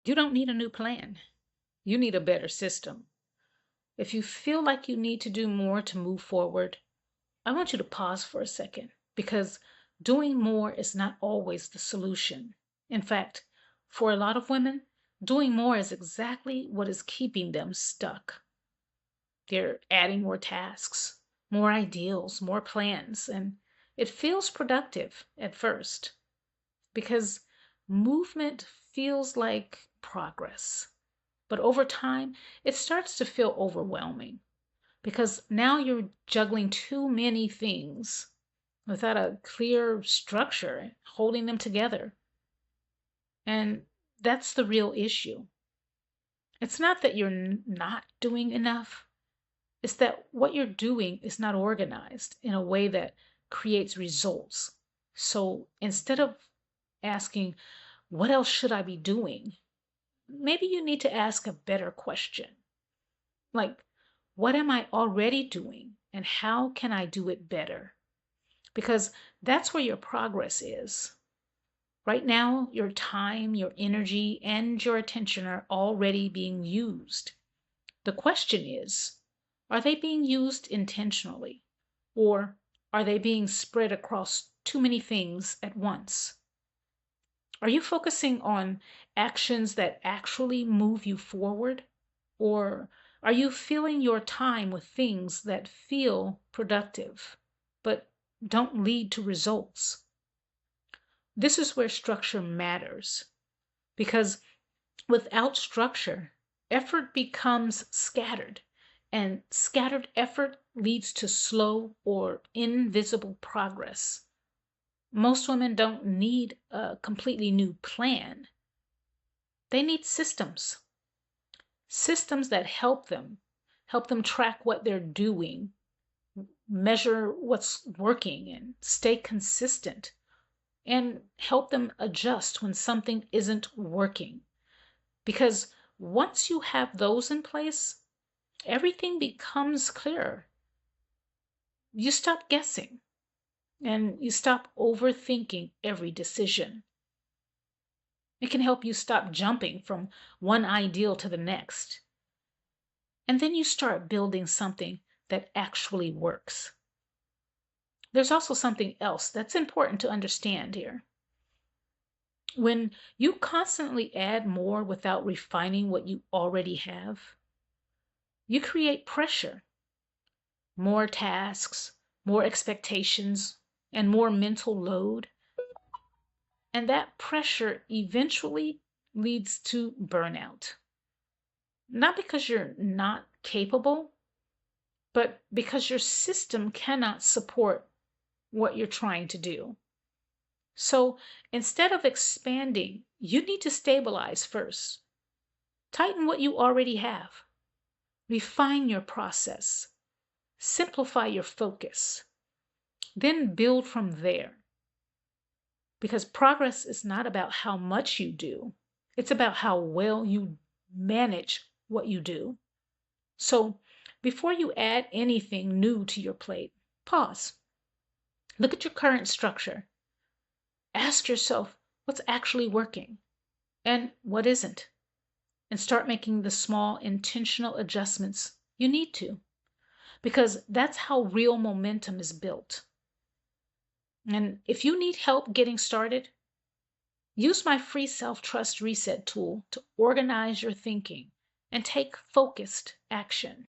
You don't need a new plan. You need a better system. If you feel like you need to do more to move forward, I want you to pause for a second because doing more is not always the solution. In fact, for a lot of women, doing more is exactly what is keeping them stuck. They're adding more tasks, more ideals, more plans, and it feels productive at first because movement feels like progress. But over time, it starts to feel overwhelming because now you're juggling too many things without a clear structure holding them together. And that's the real issue. It's not that you're not doing enough, it's that what you're doing is not organized in a way that creates results. So instead of asking, what else should I be doing? Maybe you need to ask a better question. Like, what am I already doing and how can I do it better? Because that's where your progress is. Right now, your time, your energy, and your attention are already being used. The question is, are they being used intentionally? Or are they being spread across too many things at once? Are you focusing on actions that actually move you forward? Or are you filling your time with things that feel productive but don't lead to results? This is where structure matters because without structure, effort becomes scattered, and scattered effort leads to slow or invisible progress. Most women don't need a completely new plan, they need systems. Systems that help them track what they're doing, measure what's working, and stay consistent, and help them adjust when something isn't working. Because once you have those in place, everything becomes clearer. You stop guessing and you stop overthinking every decision. It can help you stop jumping from one ideal to the next. And then you start building something that actually works. There's also something else that's important to understand here. When you constantly add more without refining what you already have, you create pressure, more tasks, more expectations, and more mental load. And that pressure eventually leads to burnout. Not because you're not capable, but because your system cannot support what you're trying to do. So instead of expanding, you need to stabilize first. Tighten what you already have, refine your process, simplify your focus, then build from there. Because progress is not about how much you do, it's about how well you manage what you do. So before you add anything new to your plate, pause. Look at your current structure. Ask yourself what's actually working and what isn't, and start making the small intentional adjustments you need to, because that's how real momentum is built. And if you need help getting started, use my free self trust reset tool to organize your thinking and take focused action.